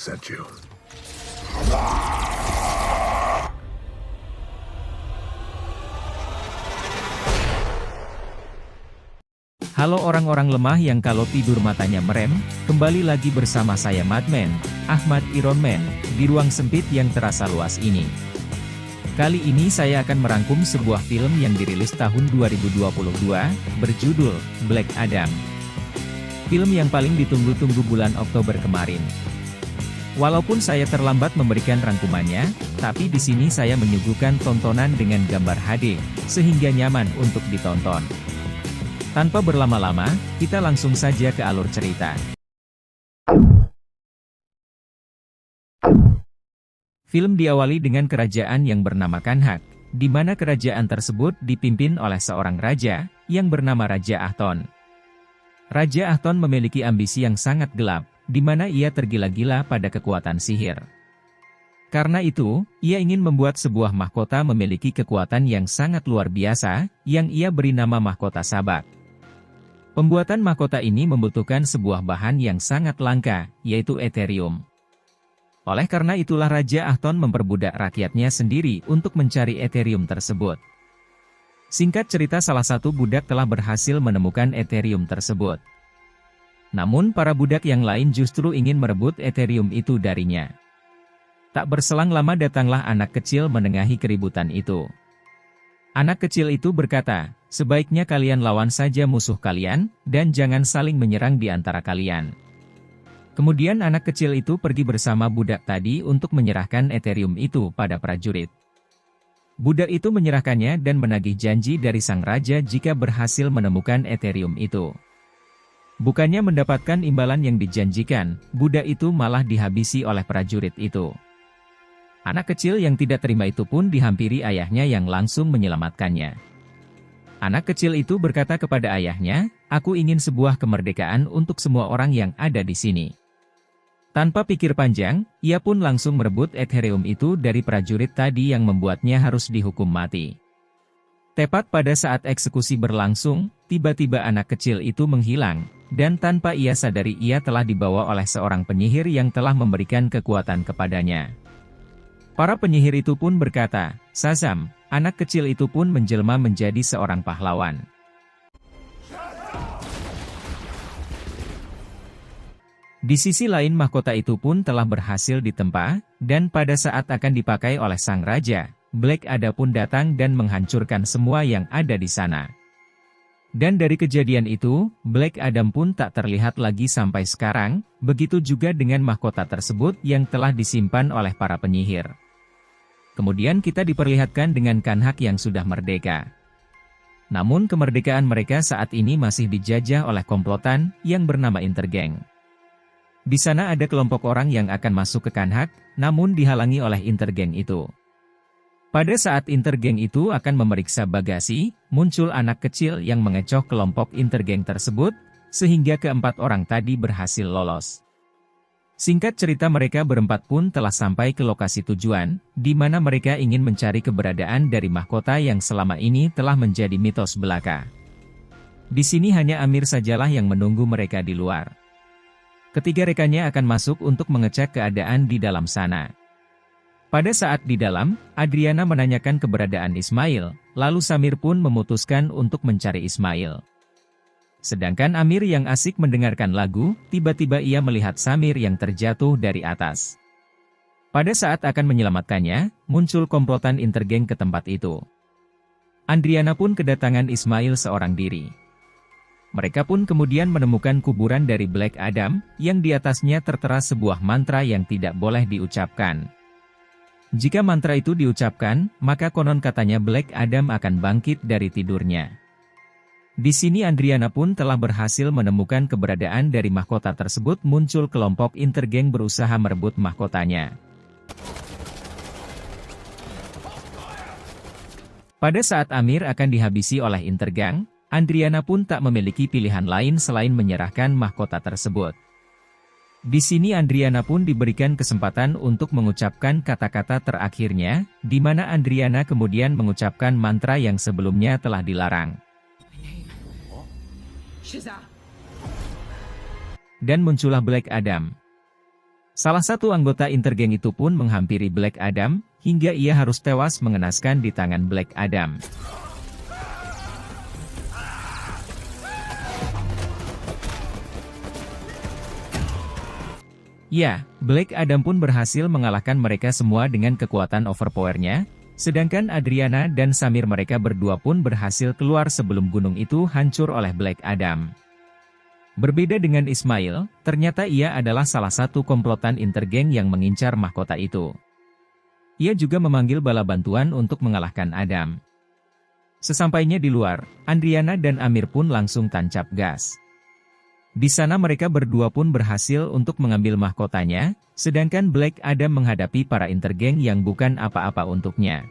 sent you. Halo orang-orang lemah yang kalau tidur matanya merem, kembali lagi bersama saya Madman, Ahmad Iron Man, di ruang sempit yang terasa luas ini. Kali ini saya akan merangkum sebuah film yang dirilis tahun 2022, berjudul Black Adam. Film yang paling ditunggu-tunggu bulan Oktober kemarin. Walaupun saya terlambat memberikan rangkumannya, tapi di sini saya menyuguhkan tontonan dengan gambar HD, sehingga nyaman untuk ditonton. Tanpa berlama-lama, kita langsung saja ke alur cerita. Film diawali dengan kerajaan yang bernama Kanhak, di mana kerajaan tersebut dipimpin oleh seorang raja, yang bernama Raja Ahton. Raja Ahton memiliki ambisi yang sangat gelap, di mana ia tergila-gila pada kekuatan sihir. Karena itu, ia ingin membuat sebuah mahkota memiliki kekuatan yang sangat luar biasa, yang ia beri nama mahkota Sabak. Pembuatan mahkota ini membutuhkan sebuah bahan yang sangat langka, yaitu Etherium. Oleh karena itulah Raja Ahton memperbudak rakyatnya sendiri untuk mencari Etherium tersebut. Singkat cerita, salah satu budak telah berhasil menemukan Etherium tersebut. Namun para budak yang lain justru ingin merebut Etherium itu darinya. Tak berselang lama datanglah anak kecil menengahi keributan itu. Anak kecil itu berkata, sebaiknya kalian lawan saja musuh kalian, dan jangan saling menyerang di antara kalian. Kemudian anak kecil itu pergi bersama budak tadi untuk menyerahkan Etherium itu pada prajurit. Budak itu menyerahkannya dan menagih janji dari sang raja jika berhasil menemukan Etherium itu. Bukannya mendapatkan imbalan yang dijanjikan, budak itu malah dihabisi oleh prajurit itu. Anak kecil yang tidak terima itu pun dihampiri ayahnya yang langsung menyelamatkannya. Anak kecil itu berkata kepada ayahnya, "Aku ingin sebuah kemerdekaan untuk semua orang yang ada di sini." Tanpa pikir panjang, ia pun langsung merebut Etherium itu dari prajurit tadi yang membuatnya harus dihukum mati. Tepat pada saat eksekusi berlangsung, tiba-tiba anak kecil itu menghilang, dan tanpa ia sadari ia telah dibawa oleh seorang penyihir yang telah memberikan kekuatan kepadanya. Para penyihir itu pun berkata, "Shazam," anak kecil itu pun menjelma menjadi seorang pahlawan. Di sisi lain mahkota itu pun telah berhasil ditempa, dan pada saat akan dipakai oleh sang raja, Black Adam pun datang dan menghancurkan semua yang ada di sana. Dan dari kejadian itu, Black Adam pun tak terlihat lagi sampai sekarang, begitu juga dengan mahkota tersebut yang telah disimpan oleh para penyihir. Kemudian kita diperlihatkan dengan Kanhak yang sudah merdeka. Namun kemerdekaan mereka saat ini masih dijajah oleh komplotan yang bernama Intergang. Di sana ada kelompok orang yang akan masuk ke Kanhak, namun dihalangi oleh Intergang itu. Pada saat Intergang itu akan memeriksa bagasi, muncul anak kecil yang mengecoh kelompok Intergang tersebut, sehingga keempat orang tadi berhasil lolos. Singkat cerita, mereka berempat pun telah sampai ke lokasi tujuan, di mana mereka ingin mencari keberadaan dari mahkota yang selama ini telah menjadi mitos belaka. Di sini hanya Amir sajalah yang menunggu mereka di luar. Ketiga rekannya akan masuk untuk mengecek keadaan di dalam sana. Pada saat di dalam, Adriana menanyakan keberadaan Ismail, lalu Samir pun memutuskan untuk mencari Ismail. Sedangkan Amir yang asik mendengarkan lagu, tiba-tiba ia melihat Samir yang terjatuh dari atas. Pada saat akan menyelamatkannya, muncul komplotan Intergang ke tempat itu. Adriana pun kedatangan Ismail seorang diri. Mereka pun kemudian menemukan kuburan dari Black Adam, yang di atasnya tertera sebuah mantra yang tidak boleh diucapkan. Jika mantra itu diucapkan, maka konon katanya Black Adam akan bangkit dari tidurnya. Di sini Adriana pun telah berhasil menemukan keberadaan dari mahkota tersebut. Muncul kelompok Intergang berusaha merebut mahkotanya. Pada saat Amir akan dihabisi oleh Intergang, Adriana pun tak memiliki pilihan lain selain menyerahkan mahkota tersebut. Di sini Adriana pun diberikan kesempatan untuk mengucapkan kata-kata terakhirnya, di mana Adriana kemudian mengucapkan mantra yang sebelumnya telah dilarang. Dan muncullah Black Adam. Salah satu anggota Intergang itu pun menghampiri Black Adam, hingga ia harus tewas mengenaskan di tangan Black Adam. Ya, Black Adam pun berhasil mengalahkan mereka semua dengan kekuatan overpower-nya, sedangkan Adriana dan Samir mereka berdua pun berhasil keluar sebelum gunung itu hancur oleh Black Adam. Berbeda dengan Ismail, ternyata ia adalah salah satu komplotan Intergang yang mengincar mahkota itu. Ia juga memanggil bala bantuan untuk mengalahkan Adam. Sesampainya di luar, Adriana dan Amir pun langsung tancap gas. Di sana mereka berdua pun berhasil untuk mengambil mahkotanya, sedangkan Black Adam menghadapi para Intergang yang bukan apa-apa untuknya.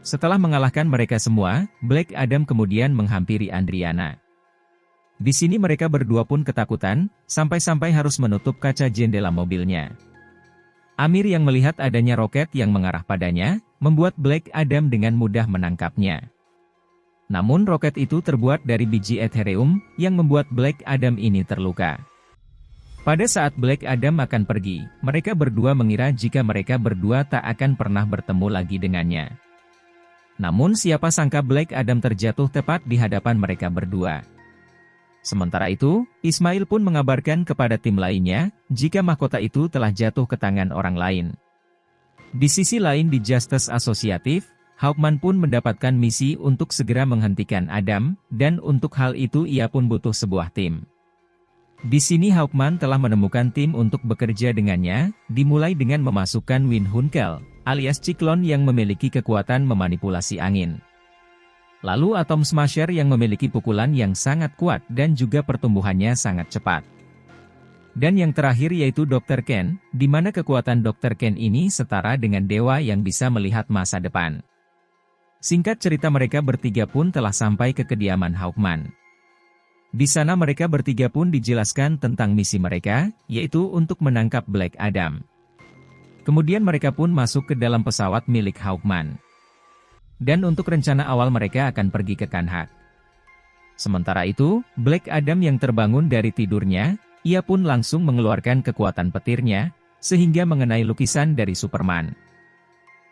Setelah mengalahkan mereka semua, Black Adam kemudian menghampiri Adriana. Di sini mereka berdua pun ketakutan, sampai-sampai harus menutup kaca jendela mobilnya. Amir yang melihat adanya roket yang mengarah padanya, membuat Black Adam dengan mudah menangkapnya. Namun roket itu terbuat dari biji Ethereum, yang membuat Black Adam ini terluka. Pada saat Black Adam akan pergi, mereka berdua mengira jika mereka berdua tak akan pernah bertemu lagi dengannya. Namun siapa sangka Black Adam terjatuh tepat di hadapan mereka berdua. Sementara itu, Ismail pun mengabarkan kepada tim lainnya, jika mahkota itu telah jatuh ke tangan orang lain. Di sisi lain di Justice Associative, Hawkman pun mendapatkan misi untuk segera menghentikan Adam, dan untuk hal itu ia pun butuh sebuah tim. Di sini Hawkman telah menemukan tim untuk bekerja dengannya, dimulai dengan memasukkan Wind Hunkel, alias Ciklon yang memiliki kekuatan memanipulasi angin. Lalu Atom Smasher yang memiliki pukulan yang sangat kuat dan juga pertumbuhannya sangat cepat. Dan yang terakhir yaitu Dr. Ken, di mana kekuatan Dr. Ken ini setara dengan dewa yang bisa melihat masa depan. Singkat cerita mereka bertiga pun telah sampai ke kediaman Hawkman. Di sana mereka bertiga pun dijelaskan tentang misi mereka, yaitu untuk menangkap Black Adam. Kemudian mereka pun masuk ke dalam pesawat milik Hawkman. Dan untuk rencana awal mereka akan pergi ke Kanhak. Sementara itu, Black Adam yang terbangun dari tidurnya, ia pun langsung mengeluarkan kekuatan petirnya, sehingga mengenai lukisan dari Superman.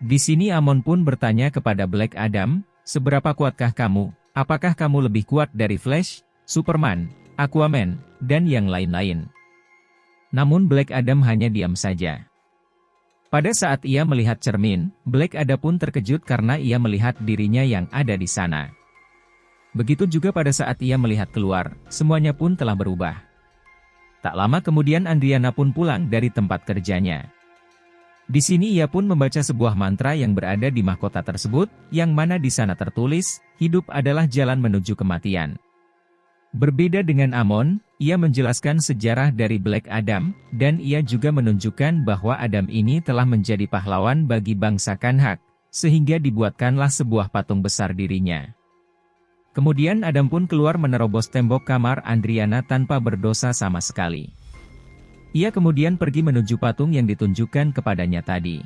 Di sini Amon pun bertanya kepada Black Adam, seberapa kuatkah kamu? Apakah kamu lebih kuat dari Flash, Superman, Aquaman, dan yang lain-lain? Namun Black Adam hanya diam saja. Pada saat ia melihat cermin, Black Adam pun terkejut karena ia melihat dirinya yang ada di sana. Begitu juga pada saat ia melihat keluar, semuanya pun telah berubah. Tak lama kemudian Adriana pun pulang dari tempat kerjanya. Di sini ia pun membaca sebuah mantra yang berada di mahkota tersebut, yang mana di sana tertulis, hidup adalah jalan menuju kematian. Berbeda dengan Amon, ia menjelaskan sejarah dari Black Adam, dan ia juga menunjukkan bahwa Adam ini telah menjadi pahlawan bagi bangsa Kanhak, sehingga dibuatkanlah sebuah patung besar dirinya. Kemudian Adam pun keluar menerobos tembok kamar Adriana tanpa berdosa sama sekali. Ia kemudian pergi menuju patung yang ditunjukkan kepadanya tadi.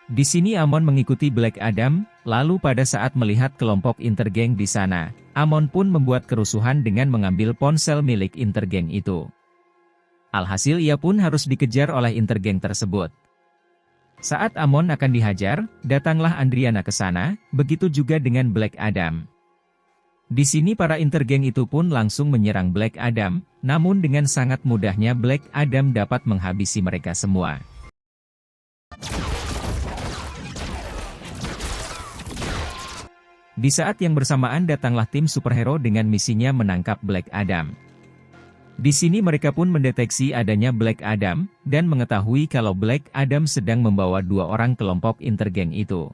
Di sini Amon mengikuti Black Adam, lalu pada saat melihat kelompok Intergang di sana, Amon pun membuat kerusuhan dengan mengambil ponsel milik Intergang itu. Alhasil ia pun harus dikejar oleh Intergang tersebut. Saat Amon akan dihajar, datanglah Adriana ke sana, begitu juga dengan Black Adam. Di sini para Intergang itu pun langsung menyerang Black Adam, namun dengan sangat mudahnya Black Adam dapat menghabisi mereka semua. Di saat yang bersamaan datanglah tim superhero dengan misinya menangkap Black Adam. Di sini mereka pun mendeteksi adanya Black Adam, dan mengetahui kalau Black Adam sedang membawa dua orang kelompok Intergang itu.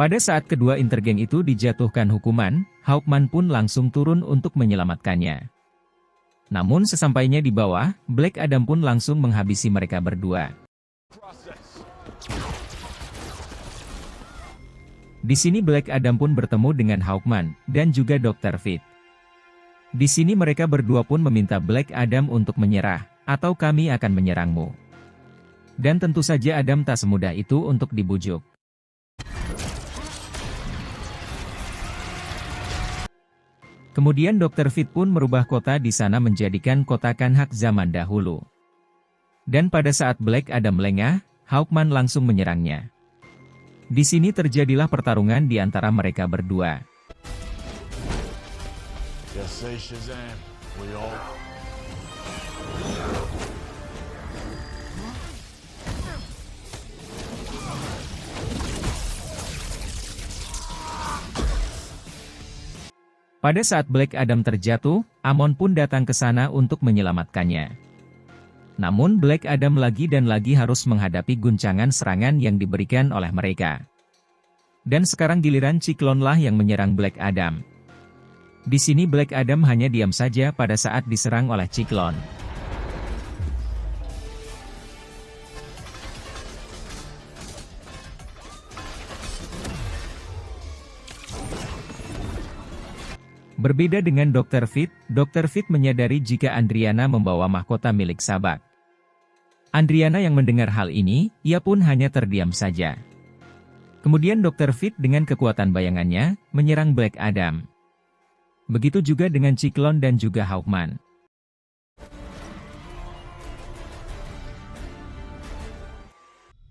Pada saat kedua Intergang itu dijatuhkan hukuman, Hawkman pun langsung turun untuk menyelamatkannya. Namun sesampainya di bawah, Black Adam pun langsung menghabisi mereka berdua. Di sini Black Adam pun bertemu dengan Hawkman, dan juga Dr. Fate. Di sini mereka berdua pun meminta Black Adam untuk menyerah, atau kami akan menyerangmu. Dan tentu saja Adam tak semudah itu untuk dibujuk. Kemudian Dr. Fit pun merubah kota di sana menjadikan kota Kanhak zaman dahulu. Dan pada saat Black Adam lengah, Hawkman langsung menyerangnya. Di sini terjadilah pertarungan di antara mereka berdua. Pada saat Black Adam terjatuh, Amon pun datang ke sana untuk menyelamatkannya. Namun Black Adam lagi dan lagi harus menghadapi guncangan serangan yang diberikan oleh mereka. Dan sekarang giliran Ciklonlah yang menyerang Black Adam. Di sini Black Adam hanya diam saja pada saat diserang oleh Ciklon. Berbeda dengan Dr. Fit menyadari jika Andriana membawa mahkota milik Sabak. Andriana yang mendengar hal ini, ia pun hanya terdiam saja. Kemudian Dr. Fit dengan kekuatan bayangannya, menyerang Black Adam. Begitu juga dengan Ciklon dan juga Hawkman.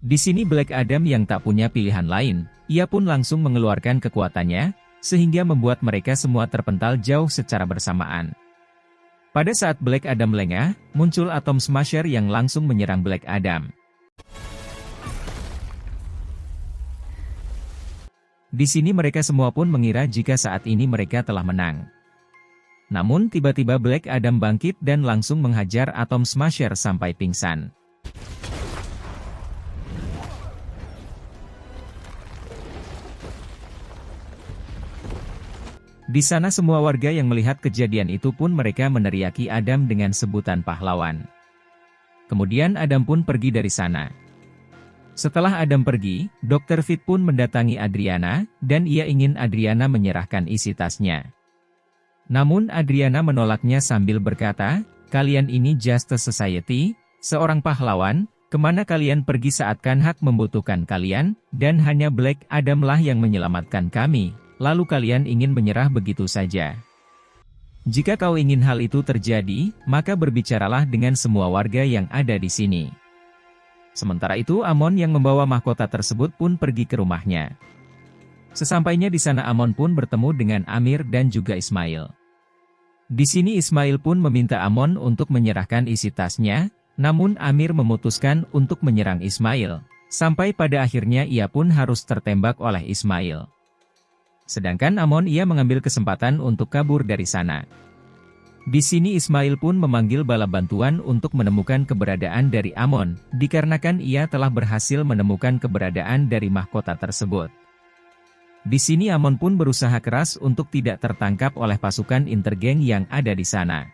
Di sini Black Adam yang tak punya pilihan lain, ia pun langsung mengeluarkan kekuatannya, sehingga membuat mereka semua terpental jauh secara bersamaan. Pada saat Black Adam lengah, muncul Atom Smasher yang langsung menyerang Black Adam. Di sini mereka semua pun mengira jika saat ini mereka telah menang. Namun tiba-tiba Black Adam bangkit dan langsung menghajar Atom Smasher sampai pingsan. Di sana semua warga yang melihat kejadian itu pun mereka meneriaki Adam dengan sebutan pahlawan. Kemudian Adam pun pergi dari sana. Setelah Adam pergi, Dr. Fit pun mendatangi Adriana, dan ia ingin Adriana menyerahkan isi tasnya. Namun Adriana menolaknya sambil berkata, "Kalian ini Justice Society, seorang pahlawan, kemana kalian pergi saat Kanhak membutuhkan kalian, dan hanya Black Adam lah yang menyelamatkan kami. Lalu kalian ingin menyerah begitu saja. Jika kau ingin hal itu terjadi, maka berbicaralah dengan semua warga yang ada di sini." Sementara itu Amon yang membawa mahkota tersebut pun pergi ke rumahnya. Sesampainya di sana Amon pun bertemu dengan Amir dan juga Ismail. Di sini Ismail pun meminta Amon untuk menyerahkan isi tasnya, namun Amir memutuskan untuk menyerang Ismail, sampai pada akhirnya ia pun harus tertembak oleh Ismail. Sedangkan Amon ia mengambil kesempatan untuk kabur dari sana. Di sini Ismail pun memanggil bala bantuan untuk menemukan keberadaan dari Amon, dikarenakan ia telah berhasil menemukan keberadaan dari mahkota tersebut. Di sini Amon pun berusaha keras untuk tidak tertangkap oleh pasukan intergeng yang ada di sana.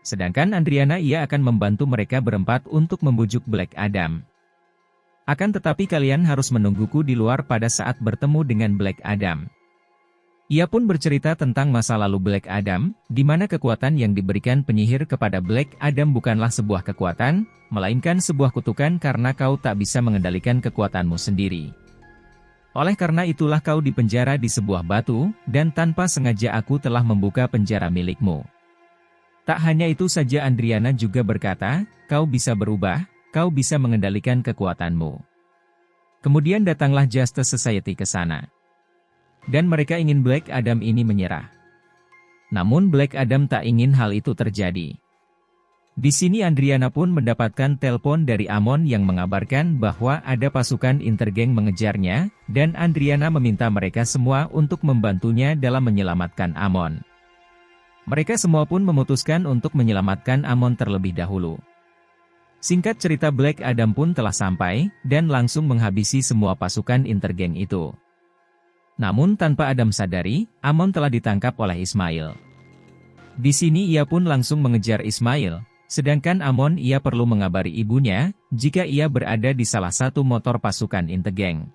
Sedangkan Andriana ia akan membantu mereka berempat untuk membujuk Black Adam. Akan tetapi kalian harus menungguku di luar pada saat bertemu dengan Black Adam. Ia pun bercerita tentang masa lalu Black Adam, di mana kekuatan yang diberikan penyihir kepada Black Adam bukanlah sebuah kekuatan, melainkan sebuah kutukan karena kau tak bisa mengendalikan kekuatanmu sendiri. Oleh karena itulah kau dipenjara di sebuah batu, dan tanpa sengaja aku telah membuka penjara milikmu. Tak hanya itu saja Andriana juga berkata, kau bisa berubah, kau bisa mengendalikan kekuatanmu. Kemudian datanglah Justice Society ke sana. Dan mereka ingin Black Adam ini menyerah. Namun Black Adam tak ingin hal itu terjadi. Di sini Andriana pun mendapatkan telepon dari Amon yang mengabarkan bahwa ada pasukan intergeng mengejarnya, dan Andriana meminta mereka semua untuk membantunya dalam menyelamatkan Amon. Mereka semua pun memutuskan untuk menyelamatkan Amon terlebih dahulu. Singkat cerita Black Adam pun telah sampai, dan langsung menghabisi semua pasukan intergeng itu. Namun tanpa Adam sadari, Amon telah ditangkap oleh Ismail. Di sini ia pun langsung mengejar Ismail, sedangkan Amon ia perlu mengabari ibunya, jika ia berada di salah satu motor pasukan intergeng.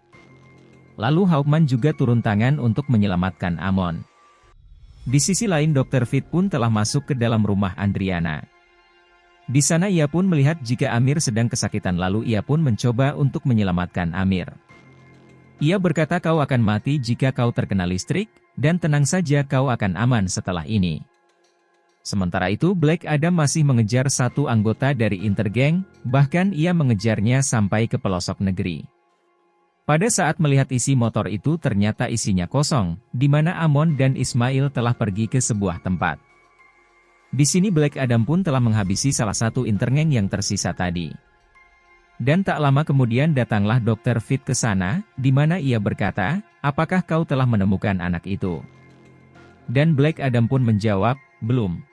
Lalu Hawkman juga turun tangan untuk menyelamatkan Amon. Di sisi lain Dr. Fit pun telah masuk ke dalam rumah Andriana. Di sana ia pun melihat jika Amir sedang kesakitan lalu ia pun mencoba untuk menyelamatkan Amir. Ia berkata kau akan mati jika kau terkena listrik, dan tenang saja kau akan aman setelah ini. Sementara itu Black Adam masih mengejar satu anggota dari Intergang, bahkan ia mengejarnya sampai ke pelosok negeri. Pada saat melihat isi motor itu ternyata isinya kosong, di mana Amon dan Ismail telah pergi ke sebuah tempat. Di sini Black Adam pun telah menghabisi salah satu Intergang yang tersisa tadi. Dan tak lama kemudian datanglah Dr. Fit ke sana, di mana ia berkata, apakah kau telah menemukan anak itu? Dan Black Adam pun menjawab, belum.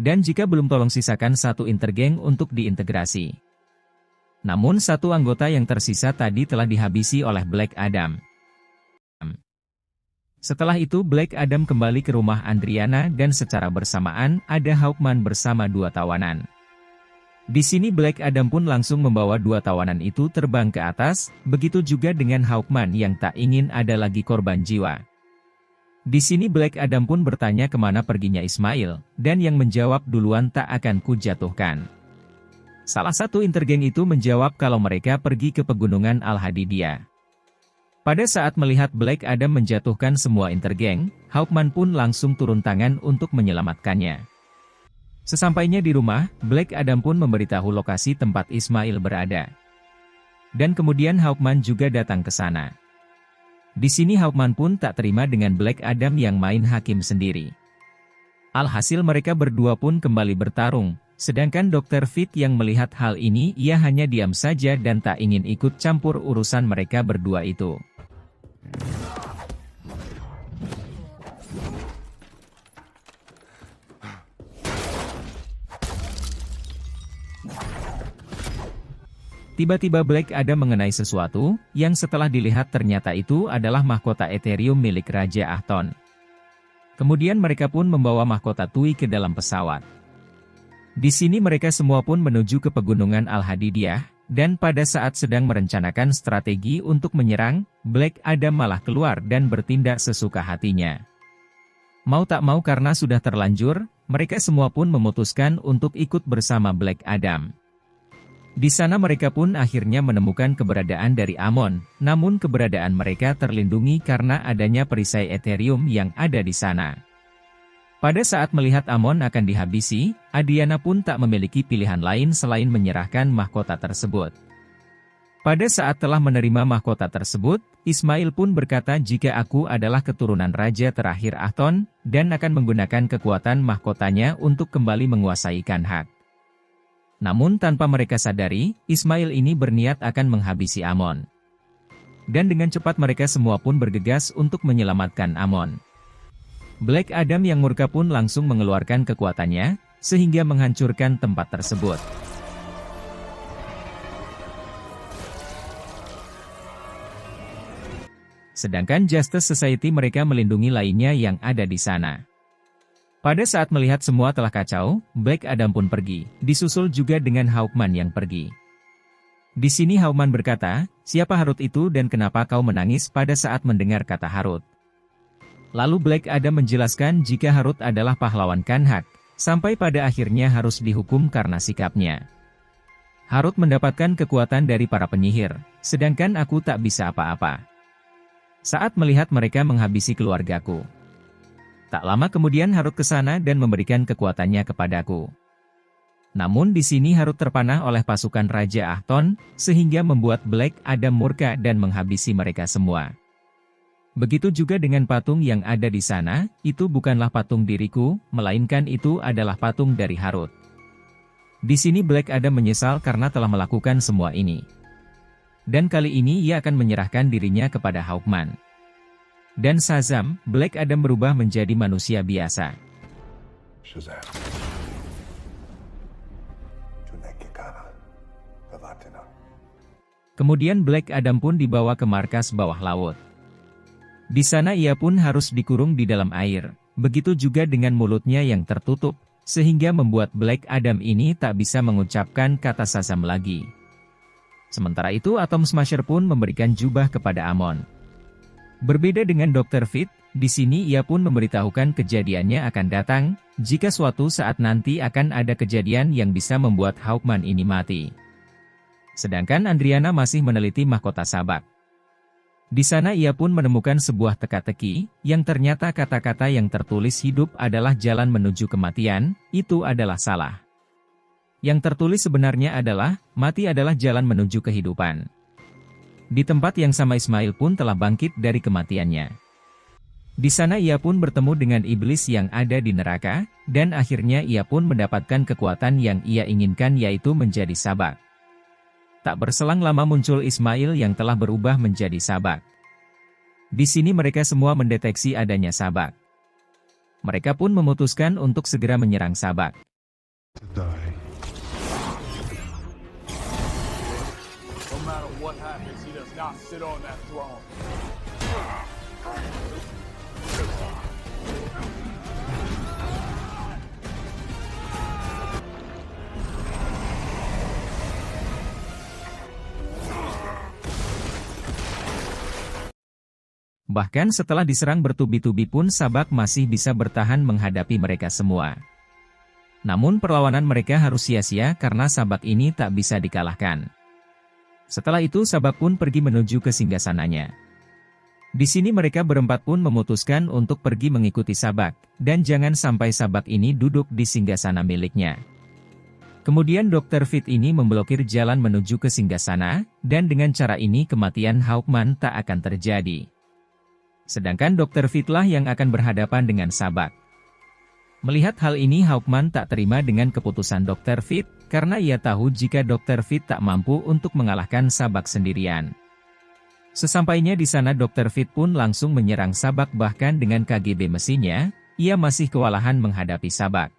Dan jika belum tolong sisakan satu Intergang untuk diintegrasi. Namun satu anggota yang tersisa tadi telah dihabisi oleh Black Adam. Setelah itu Black Adam kembali ke rumah Andriana dan secara bersamaan ada Hawkman bersama dua tawanan. Di sini Black Adam pun langsung membawa dua tawanan itu terbang ke atas, begitu juga dengan Hawkman yang tak ingin ada lagi korban jiwa. Di sini Black Adam pun bertanya kemana perginya Ismail, dan yang menjawab duluan tak akan kujatuhkan. Salah satu Intergang itu menjawab kalau mereka pergi ke pegunungan Al-Hadidiyah. Pada saat melihat Black Adam menjatuhkan semua Intergang, Hawkman pun langsung turun tangan untuk menyelamatkannya. Sesampainya di rumah, Black Adam pun memberitahu lokasi tempat Ismail berada. Dan kemudian Hawkman juga datang ke sana. Di sini Hawkman pun tak terima dengan Black Adam yang main hakim sendiri. Alhasil mereka berdua pun kembali bertarung, sedangkan Dr. Fit yang melihat hal ini ia hanya diam saja dan tak ingin ikut campur urusan mereka berdua itu. Tiba-tiba Black Adam mengenai sesuatu, yang setelah dilihat ternyata itu adalah mahkota Ethereum milik Raja Ahton. Kemudian mereka pun membawa mahkota Tui ke dalam pesawat. Di sini mereka semua pun menuju ke pegunungan Al-Hadidiyah, dan pada saat sedang merencanakan strategi untuk menyerang, Black Adam malah keluar dan bertindak sesuka hatinya. Mau tak mau karena sudah terlanjur, mereka semua pun memutuskan untuk ikut bersama Black Adam. Di sana mereka pun akhirnya menemukan keberadaan dari Amon, namun keberadaan mereka terlindungi karena adanya perisai Ethereum yang ada di sana. Pada saat melihat Amon akan dihabisi, Adiana pun tak memiliki pilihan lain selain menyerahkan mahkota tersebut. Pada saat telah menerima mahkota tersebut, Ismail pun berkata jika aku adalah keturunan raja terakhir Ahton, dan akan menggunakan kekuatan mahkotanya untuk kembali menguasai Kanhak. Namun tanpa mereka sadari, Ismail ini berniat akan menghabisi Amon. Dan dengan cepat mereka semua pun bergegas untuk menyelamatkan Amon. Black Adam yang murka pun langsung mengeluarkan kekuatannya, sehingga menghancurkan tempat tersebut. Sedangkan Justice Society mereka melindungi lainnya yang ada di sana. Pada saat melihat semua telah kacau, Black Adam pun pergi, disusul juga dengan Hawkman yang pergi. Di sini Hawkman berkata, siapa Harut itu dan kenapa kau menangis pada saat mendengar kata Harut? Lalu Black Adam menjelaskan jika Harut adalah pahlawan Kanhak, sampai pada akhirnya harus dihukum karena sikapnya. Harut mendapatkan kekuatan dari para penyihir, sedangkan aku tak bisa apa-apa. Saat melihat mereka menghabisi keluargaku. Tak lama kemudian Harut ke sana dan memberikan kekuatannya kepadaku. Namun di sini Harut terpanah oleh pasukan Raja Ahton, sehingga membuat Black Adam murka dan menghabisi mereka semua. Begitu juga dengan patung yang ada di sana, itu bukanlah patung diriku, melainkan itu adalah patung dari Harut. Di sini Black Adam menyesal karena telah melakukan semua ini. Dan kali ini ia akan menyerahkan dirinya kepada Hawkman. Dan Shazam, Black Adam berubah menjadi manusia biasa. Shazam. Kemudian Black Adam pun dibawa ke markas bawah laut. Di sana ia pun harus dikurung di dalam air, begitu juga dengan mulutnya yang tertutup, sehingga membuat Black Adam ini tak bisa mengucapkan kata Shazam lagi. Sementara itu Atom Smasher pun memberikan jubah kepada Amon. Berbeda dengan Dr. Fit, Di sini ia pun memberitahukan kejadiannya akan datang, jika suatu saat nanti akan ada kejadian yang bisa membuat Hawkman ini mati. Sedangkan Andriana masih meneliti mahkota Sabak. Di sana ia pun menemukan sebuah teka-teki, yang ternyata kata-kata yang tertulis hidup adalah jalan menuju kematian, itu adalah salah. Yang tertulis sebenarnya adalah, mati adalah jalan menuju kehidupan. Di tempat yang sama Ismail pun telah bangkit dari kematiannya. Di sana ia pun bertemu dengan iblis yang ada di neraka, dan akhirnya ia pun mendapatkan kekuatan yang ia inginkan yaitu menjadi Sabak. Tak berselang lama muncul Ismail yang telah berubah menjadi Sabak. Di sini mereka semua mendeteksi adanya Sabak. Mereka pun memutuskan untuk segera menyerang Sabak. Bahkan setelah diserang bertubi-tubi pun Sabak masih bisa bertahan menghadapi mereka semua. Namun perlawanan mereka harus sia-sia karena Sabak ini tak bisa dikalahkan. Setelah itu Sabak pun pergi menuju ke singgasananya. Di sini mereka berempat pun memutuskan untuk pergi mengikuti Sabak, dan jangan sampai Sabak ini duduk di singgasana miliknya. Kemudian Dr. Fate ini memblokir jalan menuju ke singgasana, dan dengan cara ini kematian Hawkman tak akan terjadi. Sedangkan Dr. Fate lah yang akan berhadapan dengan Sabak. Melihat hal ini Hawkman tak terima dengan keputusan Dr. Fate, karena ia tahu jika Dr. Fate tak mampu untuk mengalahkan Sabak sendirian. Sesampainya di sana Dr. Fate pun langsung menyerang Sabak bahkan dengan KGB mesinnya, ia masih kewalahan menghadapi Sabak.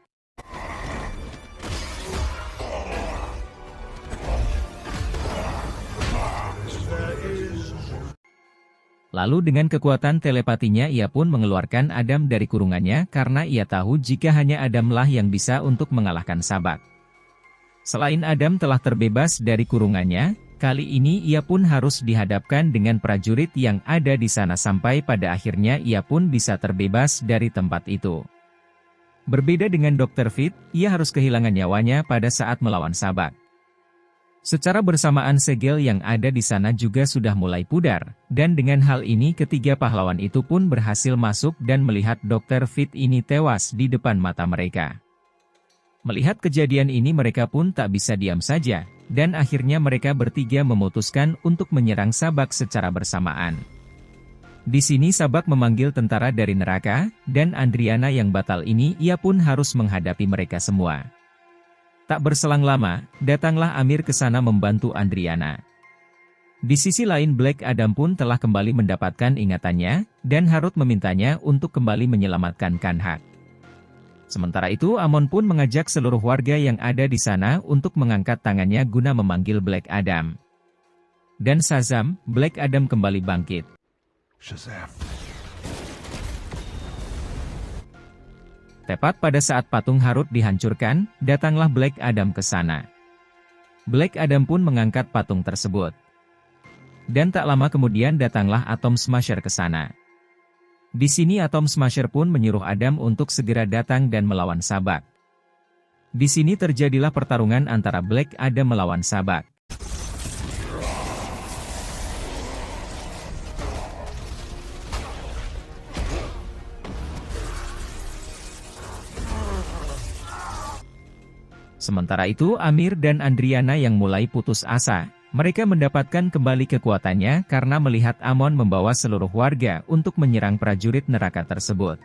Lalu dengan kekuatan telepatinya ia pun mengeluarkan Adam dari kurungannya karena ia tahu jika hanya Adamlah yang bisa untuk mengalahkan Sabak. Selain Adam telah terbebas dari kurungannya, kali ini ia pun harus dihadapkan dengan prajurit yang ada di sana sampai pada akhirnya ia pun bisa terbebas dari tempat itu. Berbeda dengan Dr. Fate, ia harus kehilangan nyawanya pada saat melawan Sabak. Secara bersamaan segel yang ada di sana juga sudah mulai pudar, dan dengan hal ini ketiga pahlawan itu pun berhasil masuk dan melihat Dr. Fate ini tewas di depan mata mereka. Melihat kejadian ini mereka pun tak bisa diam saja, dan akhirnya mereka bertiga memutuskan untuk menyerang Sabak secara bersamaan. Di sini Sabak memanggil tentara dari neraka, dan Andriana yang batal ini ia pun harus menghadapi mereka semua. Tak berselang lama, datanglah Amir ke sana membantu Andriana. Di sisi lain Black Adam pun telah kembali mendapatkan ingatannya, dan Harut memintanya untuk kembali menyelamatkan Kanhak. Sementara itu Amon pun mengajak seluruh warga yang ada di sana untuk mengangkat tangannya guna memanggil Black Adam. Dan Shazam, Black Adam kembali bangkit. Shazam. Tepat pada saat patung Harut dihancurkan, datanglah Black Adam ke sana. Black Adam pun mengangkat patung tersebut. Dan tak lama kemudian datanglah Atom Smasher ke sana. Di sini Atom Smasher pun menyuruh Adam untuk segera datang dan melawan Sabak. Di sini terjadilah pertarungan antara Black Adam melawan Sabak. Sementara itu Amir dan Andriana yang mulai putus asa, mereka mendapatkan kembali kekuatannya karena melihat Amon membawa seluruh warga untuk menyerang prajurit neraka tersebut.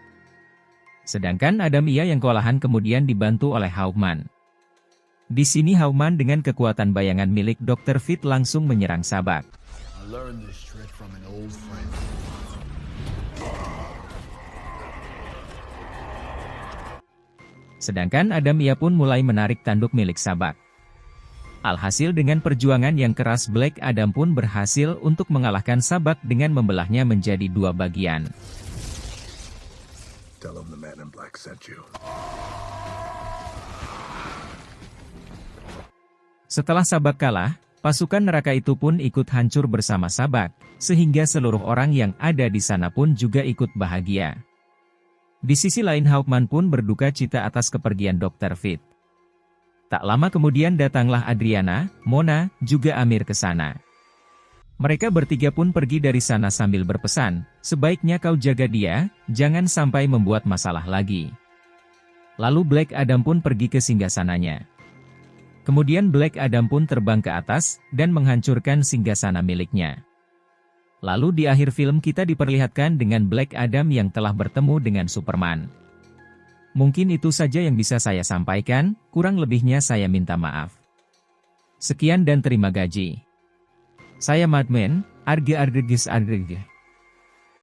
Sedangkan Adam ia yang kewalahan kemudian dibantu oleh Hawkman. Di sini Hawkman dengan kekuatan bayangan milik Dr. Fate langsung menyerang Sabak. Sedangkan Adam ia pun mulai menarik tanduk milik Sabak. Alhasil dengan perjuangan yang keras Black Adam pun berhasil untuk mengalahkan Sabak dengan membelahnya menjadi dua bagian. Setelah Sabak kalah, Pasukan neraka itu pun ikut hancur bersama Sabak, sehingga seluruh orang yang ada di sana pun juga ikut bahagia. Di sisi lain Hawkman pun berduka cita atas kepergian Dr. Fit. Tak lama kemudian datanglah Adriana, Mona, juga Amir ke sana. Mereka bertiga pun pergi dari sana sambil berpesan, sebaiknya kau jaga dia, jangan sampai membuat masalah lagi. Lalu Black Adam pun pergi ke singgasananya. Kemudian Black Adam pun terbang ke atas, dan menghancurkan singgasana miliknya. Lalu di akhir film kita diperlihatkan dengan Black Adam yang telah bertemu dengan Superman. Mungkin itu saja yang bisa saya sampaikan, kurang lebihnya saya minta maaf. Sekian dan terima kasih. Saya Madman, Arge.